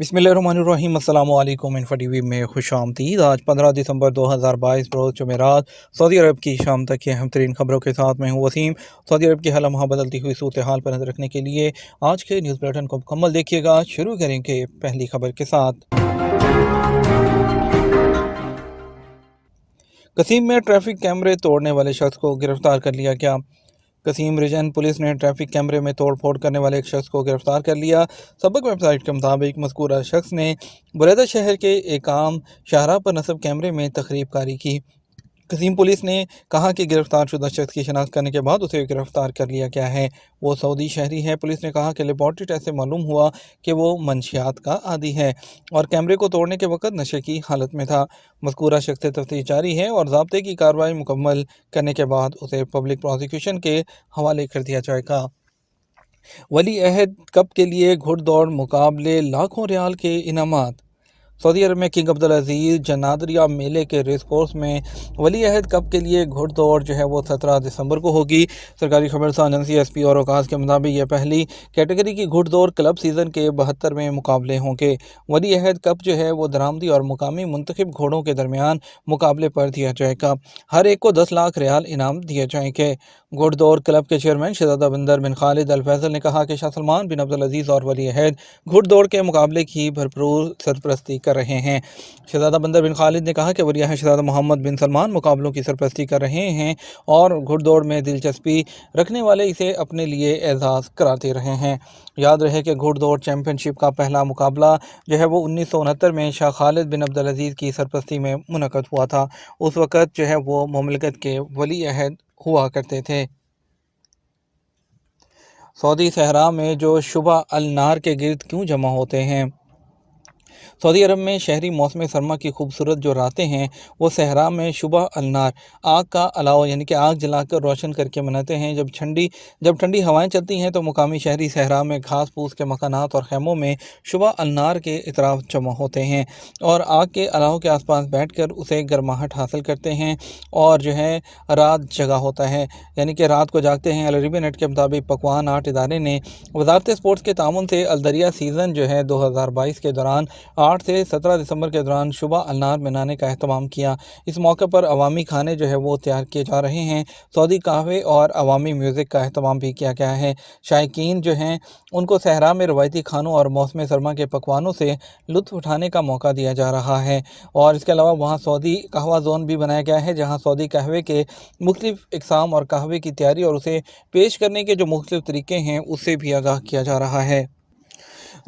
बिस्मिल्लाहिर्रहमानिर्रहीम। अस्सलाम वालेकुम। इन्फो टीवी में खुश आमदीद। आज 15 दिसंबर 2022 रोज़ जुमेरात सऊदी अरब की शाम तक की अहम तरीन खबरों के साथ मैं हूँ वसीम। सऊदी अरब की हाल बदलती हुई सूरत हाल पर नजर रखने के लिए आज के न्यूज़ बुलेटिन को मुकम्मल देखिएगा। शुरू करेंगे पहली खबर के साथ। कसीम में ट्रैफिक कैमरे तोड़ने वाले शख्स को गिरफ्तार कर लिया गया। कसीम रीजन पुलिस ने ट्रैफिक कैमरे में तोड़ फोड़ करने वाले एक शख्स को गिरफ्तार कर लिया। सबक वेबसाइट के मुताबिक मज़कूरा शख्स ने बुरैदा शहर के एक आम शाहराह पर नस्ब कैमरे में तखरीब कारी की। कसीम पुलिस ने कहा कि गिरफ्तार शुदा शख्स की शिनाख्त करने के बाद उसे गिरफ्तार कर लिया गया है। वो सऊदी शहरी है। पुलिस ने कहा कि लेबॉर्ट्री टेस्ट से मालूम हुआ कि वो मंशियात का आदी है और कैमरे को तोड़ने के वक्त नशे की हालत में था। मज़कूरा शख्स से तफ्तीश जारी है और ज़ाब्ते की कार्रवाई मुकम्मल करने के बाद उसे पब्लिक प्रोसिक्यूशन के हवाले कर दिया जाएगा। वली अहद कप के लिए घुड़दौड़ मुकाबले, लाखों रियाल के इनामात। सऊदी अरब में किंग अब्दुल अजीज़ जनादरिया मेले के रेस कोर्स में वली अहद कप के लिए घुड़दौड़ जो है वो 17 दिसंबर को होगी। सरकारी खबरसां एजेंसी एसपी और औकास के मुताबिक यह पहली कैटेगरी की घुड़दौड़ क्लब सीज़न के 72वें मुकाबले होंगे। वली अहद कप जो है वो दरामदी और मुकामी मुंतखब घोड़ों के दरमियान मुकाबले पर दिया जाएगा। हर एक को 10 लाख रियाल इनाम दिए जाएंगे। घुड़दौड़ क्लब के चेयरमैन शहजादा बंदर बिन खालिद अल फैसल ने कहा कि शाह सलमान बिन अब्दुल अजीज़ और वली अहद घुड़दौड़ के मुकाबले की भरपूर सरपरस्ती कर रहे हैं। शहजादा बंदर बिन खालिद ने कहा कि वली अहद शहजादा मोहम्मद बिन सलमान मुकाबलों की सरपरस्ती कर रहे हैं और घुड़दौड़ में दिलचस्पी रखने वाले इसे अपने लिए एजाज़ करार दे रहे हैं। याद रहे कि घुड़दौड़ चैम्पियनशिप का पहला मुकाबला जो है वो 1969 में शाह खालिद बिन अब्दुल अजीज़ की सरपरस्ती में मुनक़द हुआ था। उस वक़्त जो है वो मुमलकत के वली अहद हुआ करते थे। सऊदी सहरा में जो शुबा अल नार के गिर्द क्यों जमा होते हैं। सऊदी अरब में शहरी मौसम सरमा की खूबसूरत जो रातें हैं वो सहरा में शुबा अलनार, आग का अलाव यानी कि आग जलाकर रोशन करके मनाते हैं। जब ठंडी हवाएं चलती हैं तो मुकामी शहरी सहरा में घास फूस के मकानात और खैमों में शुबा अलनार के इतराफ जमा होते हैं और आग के अलाव के आसपास बैठकर उसे गर्माहट हासिल करते हैं और जो है रात जगा होता है यानी कि रात को जागते हैं। अल अरबिया नेट के मुताबिक पकवान आर्ट इदारे ने वजारत स्पोर्ट्स के तामुन से अलदरिया सीज़न जो है 2022 के दौरान 8 से 17 दिसंबर के दौरान शुबा अलनार मनाने का अहतमाम किया। इस मौके पर अवामी खाने जो है वो तैयार किए जा रहे हैं। सऊदी कहवे और अवामी म्यूज़िक का अहतमाम भी किया गया है। शायकीन जो हैं उनको सहरा में रवायती खानों और मौसम सरमा के पकवानों से लुत्फ़ उठाने का मौका दिया जा रहा है और इसके अलावा वहाँ सऊदी कहवा जोन भी बनाया गया है जहाँ सऊदी कहवे के मुख्तलिफ़ इक़साम और कहवे की तैयारी और उसे पेश करने के जो मुख्तलिफ़ तरीके हैं उससे भी आगाह किया जा रहा है।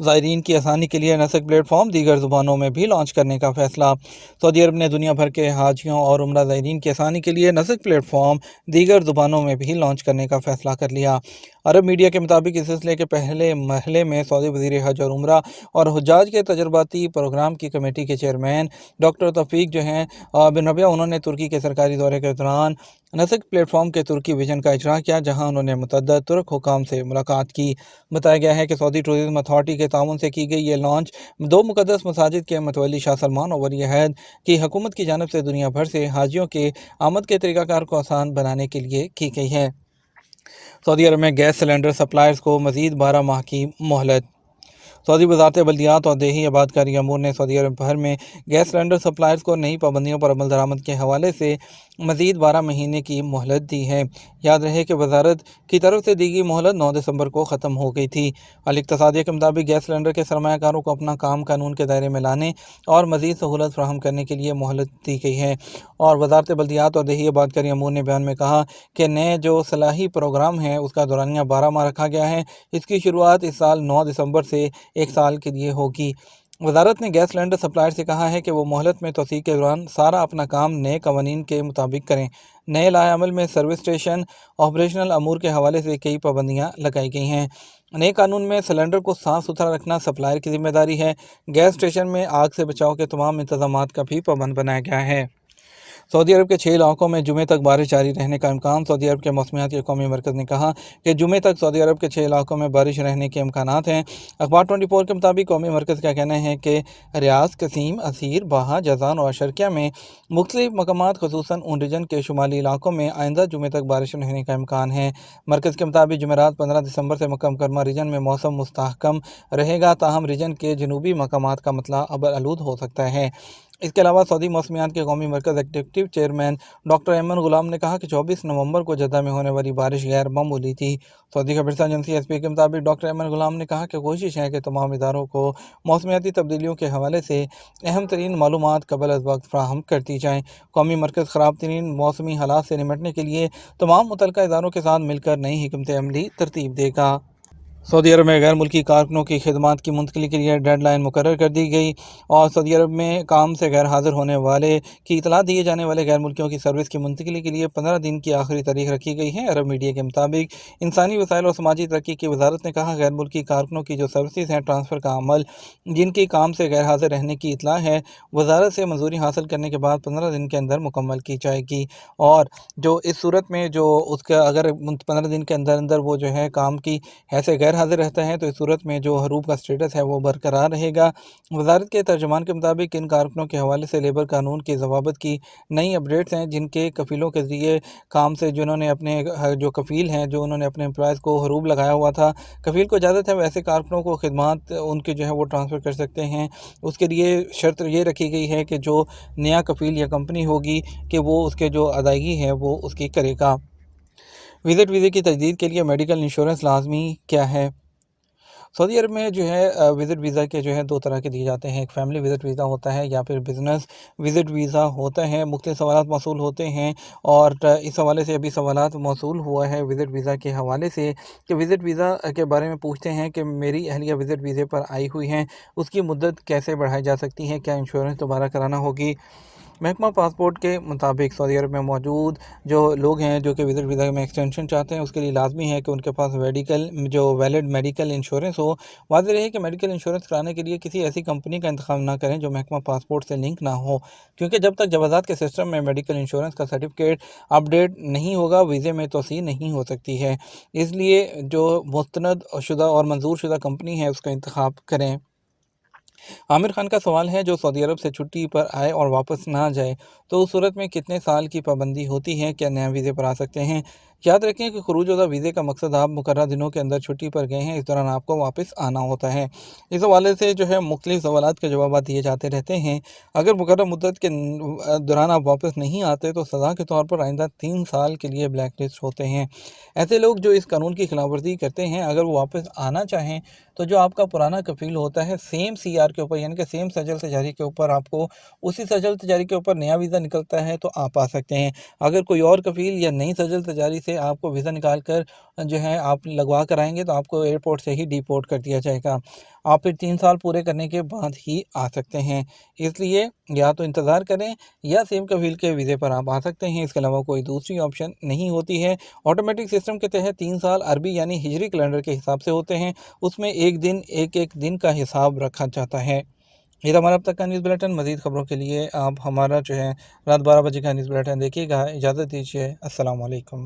ज़ायरीन की आसानी के लिए नसक प्लेटफॉर्म दीगर ज़ुबानों में भी लॉन्च करने का फ़ैसला। सऊदी अरब ने दुनिया भर के हाजियों और उम्रा ज़ायरीन की आसानी के लिए नसक प्लेटफॉर्म दीगर ज़ुबानों में भी लॉन्च करने का फ़ैसला कर लिया। अरब मीडिया के मुताबिक इस सिलसिले के पहले मरहले में सऊदी वज़ीर हज और उम्रा और हुज्जाज के तजर्बाती प्रोग्राम की कमेटी के चेयरमैन डॉक्टर तौफीक जो हैं बिन रबिया, उन्होंने तुर्की के सरकारी दौरे के दौरान नसक प्लेटफॉर्म के तुर्की विजन का इजरा किया जहां उन्होंने मुतअद्दिद तुर्क हुकाम से मुलाकात की। बताया गया है कि सऊदी टूरिज़्म अथॉरिटी के ताउन से की गई ये लॉन्च 2 मुक़द्दस मसाजिद के मतवली शाह सलमान और वली अहद की हुकूमत की जानिब से दुनिया भर से हाजियों के आमद के तरीक़ाकार को आसान बनाने के लिए की गई है। सऊदी अरब में गैस सिलेंडर सप्लायर्स को मज़ीद 12 माह की मोहलत। सऊदी वज़ारत बल्दियात और देही आबादकारी अमूर ने सऊदी अरब भर में गैस सिलेंडर सप्लायर्स को नई पाबंदियों पर अमल दरामद के हवाले से मज़ीद 12 महीने की मोहलत दी है। याद रहे कि वजारत की तरफ से दी गई मोहलत 9 दिसंबर को ख़त्म हो गई थी। अल इक्तसादिया के मुताबिक गैस सिलेंडर के सरमायाकारों को अपना काम कानून के दायरे में लाने और मज़ीद सहूलत फराहम करने के लिए मोहलत दी गई है और वज़ारत बल्दियात और देही आबादकारी अमूर ने बयान में कहा कि नए जो सलाही प्रोग्राम है उसका दौरानिया 12 माह रखा गया है। इसकी शुरुआत इस साल 9 दिसंबर से 1 साल के लिए होगी। वजारत ने गैस सिलेंडर सप्लायर से कहा है कि वो मोहलत में तोसीक़ के दौरान सारा अपना काम नए कवानीन के मुताबिक करें। नए लाएअमल में सर्विस स्टेशन ऑपरेशनल अमूर के हवाले से कई पाबंदियाँ लगाई गई हैं। नए कानून में सिलेंडर को साफ़ सुथरा रखना सप्लायर की जिम्मेदारी है। गैस स्टेशन में आग से बचाव के तमाम इंतजामात का भी पाबंद बनाया गया है। सऊदी अरब के 6 इलाकों में जुमे तक बारिश जारी रहने का इम्कान। सऊदी अरब के मौसमियात के कौमी मरकज़ ने कहा कि जुमे तक सऊदी अरब के 6 इलाकों में बारिश रहने के इम्कानात हैं। अखबार 24 के मुताबिक कौमी मरकज़ का कहना है कि रियाज, कसीम, असीर, बाहा, जज़ान और शर्किया में मुख्तलिफ मकामात ख़ुसूसन उन रीजन के शुमाली इलाकों में आइंदा जुमे तक बारिश रहने का इम्कान है। मरकज़ के मुताबिक जुमेरात 15 दिसंबर से मक्का मुकर्रमा रीजन में मौसम मुस्तहकम रहेगा, ताहम रीजन के जनूबी मकामात का मतला अबर आलूद हो सकता है। इसके अलावा सऊदी मौसमियात के कौमी मरकज़ एग्जीक्यूटिव चेयरमैन डॉक्टर अयमन गुलाम ने कहा कि 24 नवंबर को जद्दा में होने वाली बारिश गैर मामूली थी। सऊदी खबरसां एजेंसी एसपी के मुताबिक डॉक्टर अयमन गुलाम ने कहा कि कोशिश है कि तमाम इदारों को मौसमियाती तब्दीलियों के हवाले से अहम तरीन मालूमात कबल अज़ वक्त फ्राहम करती जाएँ। कौमी मरकज़ ख़राब तरीन मौसमी हालात से निपटने के लिए तमाम मुतल्लिका इदारों के साथ मिलकर नई हिकमत अमली तरतीब देगा। सऊदी अरब में गैर मुल्की कारकुनों की खिदमात की मुंतकली के लिए डेडलाइन मुकर्रर कर दी गई और सऊदी अरब में काम से गैर हाज़िर होने वाले की इतला दिए जाने वाले गैर मुल्कियों की सर्विस की मुंतकली के लिए 15 दिन की आखिरी तारीख रखी गई है। अरब मीडिया के मुताबिक इंसानी वसाइल और समाजी तरक्की की वजारत ने कहा गैर मुल्की कारकुनों की जो सर्विस हैं ट्रांसफ़र का अमल जिनकी काम से गैर हाज़िर रहने की इतला है वजारत से मंजूरी हासिल करने के बाद 15 दिन के अंदर मुकम्मल की जाएगी और जो इस सूरत में जो उसका अगर 15 दिन के अंदर अंदर वो जो है काम की ऐसे गैर हाज़िर रहता है तो इस सूरत में जो हरूब का स्टेटस है वो बरकरार रहेगा। वजारत के तर्जमान के मुताबिक इन कारकुनों के हवाले से लेबर कानून की ज़वाबत की नई अपडेट्स हैं जिनके कफ़ीलों के ज़रिए काम से जिन्होंने अपने जो कफ़ील हैं जो उन्होंने अपने एम्प्लॉयज़ को हरूब लगाया हुआ था, कफ़ील को इजाज़त है वैसे कारकुनों को खिदमात उनके जो है वो ट्रांसफ़र कर सकते हैं। उसके लिए शर्त ये रखी गई है कि जो नया कफ़ील या कंपनी होगी कि वो उसके जो अदायगी है वो उसकी करेगा। विज़िट वीज़े की तजदीद के लिए मेडिकल इंश्योरेंस लाजमी क्या है? सऊदी अरब में जो है विज़िट वीज़ा के जो है 2 तरह के दिए जाते हैं। एक फ़ैमिली विज़िट वीज़ा होता है या फिर बिज़नेस विज़िट वीज़ा होता है। मुख्तलिफ़ सवालात मौसूल होते हैं और इस हवाले से अभी सवालात मौसूल हुआ है विज़िट वीज़ा के हवाले से कि विज़िट वीज़ा के बारे में पूछते हैं कि मेरी अहलिया विज़िट वीज़े पर आई हुई हैं, उसकी मुद्दत कैसे बढ़ाई जा सकती है, क्या इंश्योरेंस दोबारा कराना होगी? महकमा पासपोर्ट के मुताबिक सऊदी अरब में मौजूद जो लोग हैं जो कि विज़िट वीज़ा में एक्सटेंशन चाहते हैं उसके लिए लाजमी है कि उनके पास वैलिड मेडिकल इंश्योरेंस हो। वाज़ेह रहे कि मेडिकल इंश्योरेंस कराने के लिए किसी ऐसी कंपनी का इंतखाब ना करें जो महकमा पासपोर्ट से लिंक ना हो, क्योंकि जब तक जवाज़ात के सिस्टम में मेडिकल इंश्योरेंस का सर्टिफिकेट अपडेट नहीं होगा वीज़े में तोसी नहीं हो सकती है। इसलिए जो मुस्तनद शुदा और मंजूर शुदा कंपनी है उसका इंतखाब करें। आमिर खान का सवाल है जो सऊदी अरब से छुट्टी पर आए और वापस ना जाए तो उस सूरत में कितने साल की पाबंदी होती है, क्या नया वीज़े पर आ सकते हैं? याद रखें कि खुरूज-उज़ा वीज़े का मकसद आप मुकर्रर दिनों के अंदर छुट्टी पर गए हैं, इस दौरान आपको वापस आना होता है। इस हवाले से जो है मुख्तलिफ सवालात के जवाब दिए जाते रहते हैं। अगर मुकर्रर मुद्दत के दौरान आप वापस नहीं आते तो सज़ा के तौर पर आइंदा 3 साल के लिए ब्लैक लिस्ट होते हैं। ऐसे लोग जो इस कानून की खिलाफवर्जी करते हैं अगर वो वापस आना चाहें तो जो आपका पुराना कफ़ील होता है सेम सीआर के ऊपर यानी कि सेम सजल तजारी के ऊपर आपको उसी सजल तजारी के ऊपर नया वीज़ा निकलता है तो आप आ सकते हैं। अगर कोई और कफ़ील या नई सजल तजारी से आपको वीज़ा निकाल कर जो है आप लगवा कर आएंगे तो आपको एयरपोर्ट से ही डिपोर्ट कर दिया जाएगा। आप फिर 3 साल पूरे करने के बाद ही आ सकते हैं। इसलिए या तो इंतज़ार करें या सेम कफ़ील के वीज़े पर आप आ सकते हैं। इसके अलावा कोई दूसरी ऑप्शन नहीं होती है। ऑटोमेटिक सिस्टम के तहत 3 साल अरबी यानी हिजरी कैलेंडर के हिसाब से होते हैं। उसमें एक दिन का हिसाब रखा जाता है। ये था हमारा अब तक का न्यूज़ बुलेटिन। मज़ीद खबरों के लिए आप हमारा जो है रात 12 बजे का न्यूज़ बुलेटिन देखिएगा। इजाज़त दीजिए। अस्सलाम वालेकुम।